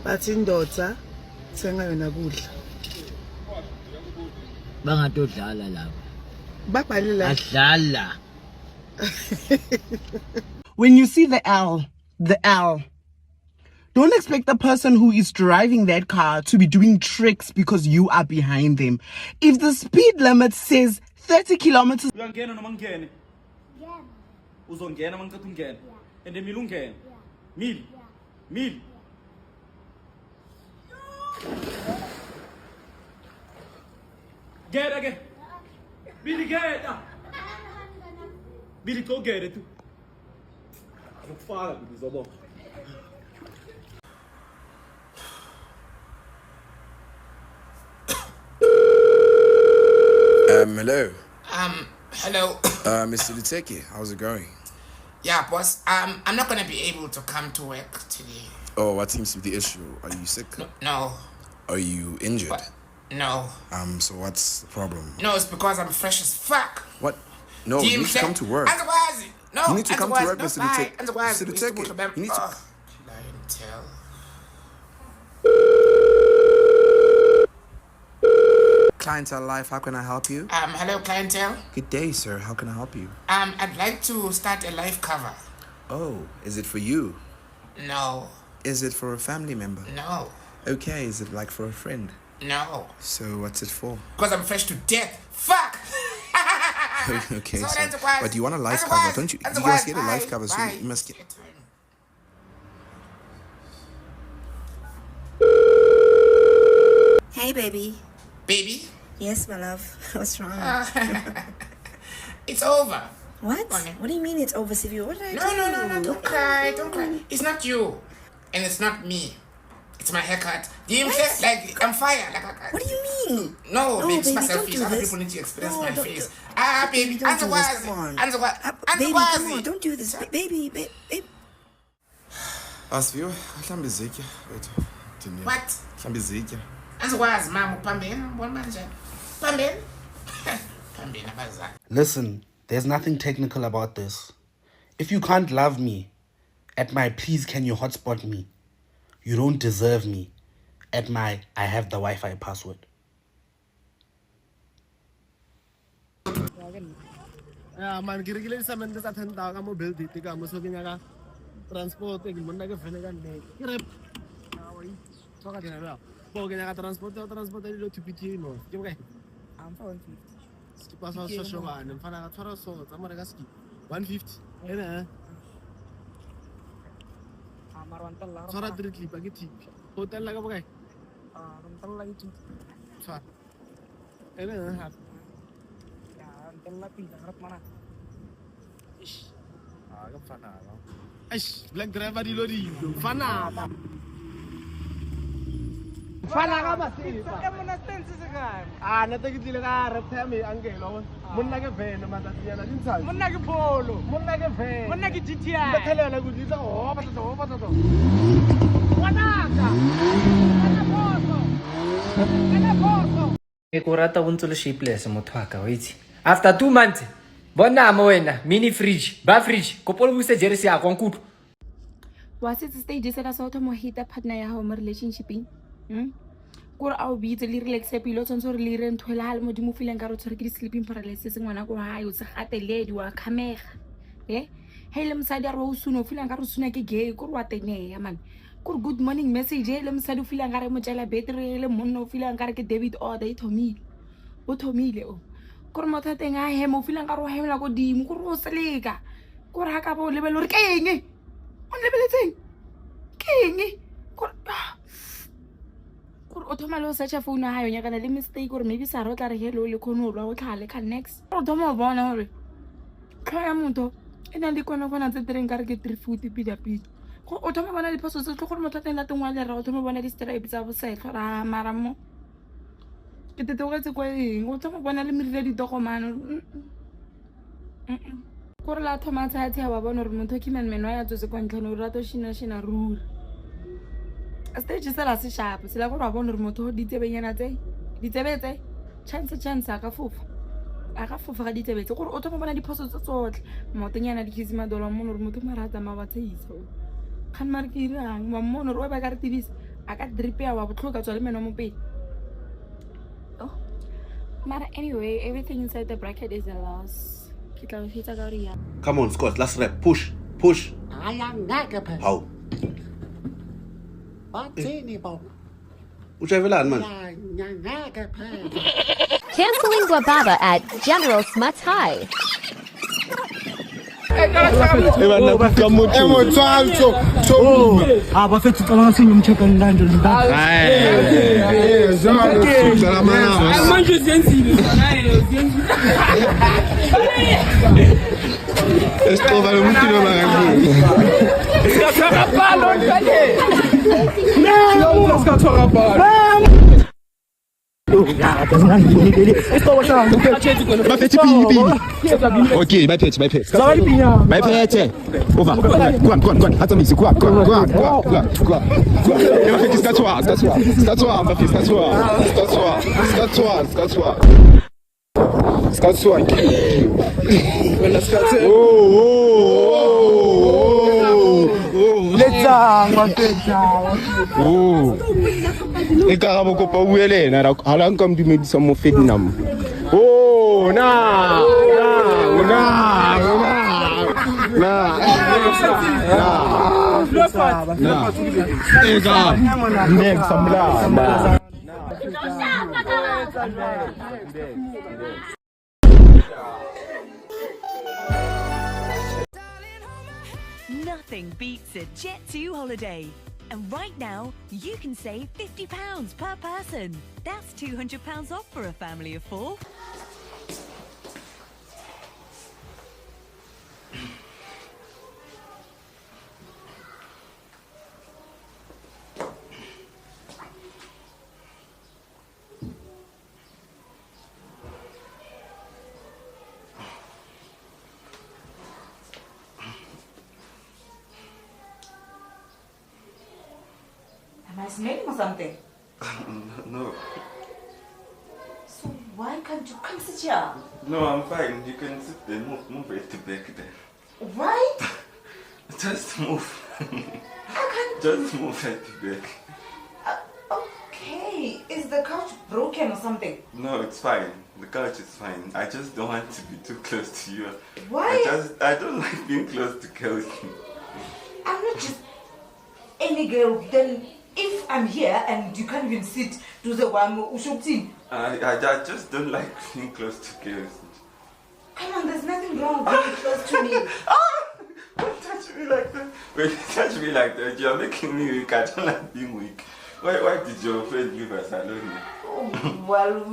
But indoda thenga yona kudla. Bangatodlala lapha. Babhalile. Adlala. When you see the L, don't expect the person who is driving that car to be doing tricks because you are behind them. If the speed limit says 30 kilometers... Uyangena noma ngene? Yeah. Uzongena mangicatha ungena. And emile ungena. Yeah. Mili. Mili. Get again. Billy get. Billy go get it. Fala, Billy Zobo. Hello. Hello. Mr. Luteke, how's it going? Yeah, boss. I'm not gonna be able to come to work today. Oh, what seems to be the issue? Are you sick? No. Are you injured? What? No. So what's the problem? No, it's because I'm fresh as fuck. What? No, you need to come to work. No, You need to come to work, Mr. Luteke. Mr. Mr. Luteke, you need to... Clientele. Clientele Life, how can I help you? Hello, clientele. Good day, sir. How can I help you? I'd like to start a life cover. Oh, is it for you? No. Is it for a family member? No. Okay, is it like for a friend? No. So what's it for? Because I'm fresh to death. Fuck! Okay, So so... that's why- But you want a life that's cover, why- don't you? that's You why- guys get a life bye, cover, so bye. you must get... Hey, baby. Baby? Yes, my love. What's wrong? It's over. What? Okay. What do you mean it's over, Sylvia? What did I No, do? don't cry, don't cry. It's not you. And it's not me. It's my haircut. Do you understand? Like, I'm fired. Like, What do you mean? No, babe, it's my baby, don't selfies. do Other this. people need to experience No, my don't face. do- Baby, don't answer do this. wise. Come on. Answer what? Answer Baby, wise. come on. Don't do this. Baby. Asifiwe, mhlambe izitya wethu. What? Mhlambe izitya. Answer wise, mama. Pambeni. What manager? Pambeni. Pambeni, abazali. Listen, there's nothing technical about this. If you can't love me, at my please can you hotspot me, you don't deserve me, at my I have the Wi-Fi password. Man, kira sa men sa thanda ka mo bill dito ka mo so ka transport ke monna ke fene ka ne kira awai so ka dina ba bo ke ka transport ile TPT no ke ba I'm for 150. ski pasa so so ba ne fana ka tshwara so tsamara ka ski 150 ena Amar wantal la. tshwara 3 clip ke tip hotel la ka ba Wantal lagi tu. tshwara ena ha Ya, wantal la pi harap mana. ish ka fana ka ish black driver di lori fana ka ba se pa na te ke tlile ka re phame angelo monna ke vene matatiana di ntsha Monna ke polo. monna ke vene Monna ke GTI. ba thelela go ditsa go ba tsa wanaka ana boso e ko rata go ntse le shapeless motho wa ka wa itse after 2 months bona mo wena mini fridge ba fridge kopolo buse jersey ya kwa nkutlo Was it stage se la sa otho mo hita partner ya hao mo relationshiping? Kore a o bitse le relax pilo tsonso re le re nthwela ha le mo di mo feeling ka re tshwere ke di sleeping paralysis ngwana go ha yo se gateledi wa khamega hey le msadi a re o suna o feeling ka re suna ke gay kore wa teneya man kore good morning message le msadi o feeling ka re mo tshela battery le monna o feeling ka re ke David order e thomile o kore motho teng a hema o feeling ka re o hemela go dimo kore o seleka kore ha ka bo lebelo re ke eng on lebeletseng ke eng kore o thoma lo search phone ya hayo nyakana le mistake gore maybe sa rotla re hello le khono lwa o tlhale ka next o thoma bona gore kaya motho ena le kona tse treng ka re ke 3 foot pida go o thoma bona diphoso tse gore motho teng la tengwa le ra o thoma bona di stripes tsa bosetlo ra mara mo ke tetogetse kwa eng o thoma bona le mirile di tokomano gore la thoma tsaya wa bona gore motho ke man wa ya tsose kwa ntlhano re rato shina ruri stage se la se sharp se la go ba bona re motho ditsebenyana tse ditsebetse chance a ka fofa ga ditsebetse gore o thoma bona diphoso tse tsotle motonyana di kisi madola mo re motho marata ma batseisa kan mar ke irang ma mmono re ba ka re tibisa I got drip ya wa botlhoka tswa le meno mo pele. Oh. But anyway, everything inside the bracket is a loss. Come on, Scott, last rep. Push. How? Ujavelan, man. Canceling Guababa at General Smuts High. Okay, my pet. Over. Go on. Hata misi, go on. Ikarabo ko pa uele na halang kam dumedisa mo Vietnam. Oh, na. Nothing beats a Jet2 holiday. And right now, you can save £50 per person. That's £200 off for a family of 4. Am I smelling or something? No. So why can't you come sit here? No, I'm fine. You can sit there. Move it to back there. Why? Just move. I can't. Just move it to back. Okay. Is the couch broken or something? No, it's fine. The couch is fine. I just don't want to be too close to you. Why? I don't like being close to girls. I'm not just any girl. Then if I'm here and you can't even sit to the one ushoptin. I just don't like being close to girls. Come on, there's nothing wrong with being close to me. Don't touch me like that. When you touch me like that, you're making me weak. I don't like being weak. Why did your friend leave us alone? Oh, well,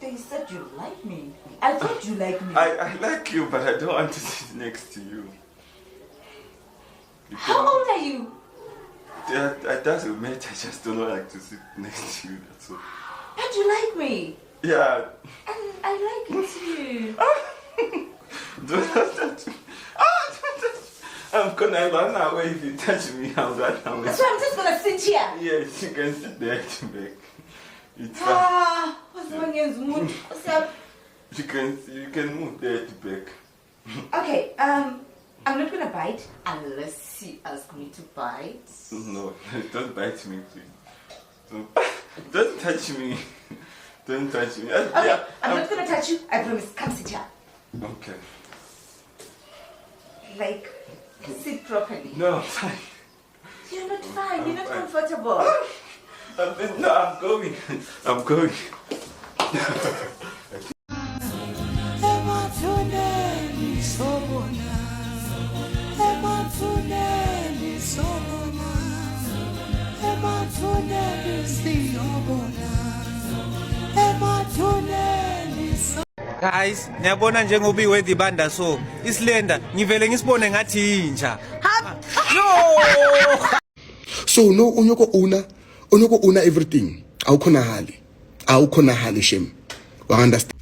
they said you like me. I thought you liked me. I like you, but I don't want to sit next to you. How old are you? That doesn't matter. I just don't like to sit next to you. That's all. But you like me. Yeah. And I like it too. Don't touch me. I'm gonna run away if you touch me. I'll run away. So I'm just gonna sit here. Yes, you can sit there to back. It's fine. What's wrong with mood? What's up? You can move there to back. Okay, I'm not gonna bite unless you ask me to bite. No, don't bite me, please. Don't touch me. Don't touch me. Okay, Yeah, I'm not gonna touch you. I promise. Come sit here. Okay. Like, sit properly. No, I'm fine. You're not fine. You're not fine. comfortable. No, I'm going. I'm going. Guys, ngiyabona njengoba iweather ibanda so isilenda ngivele ngisibone ngathi inja. No. So no unyoko owner everything. Awukhonahali shem. Wa understand?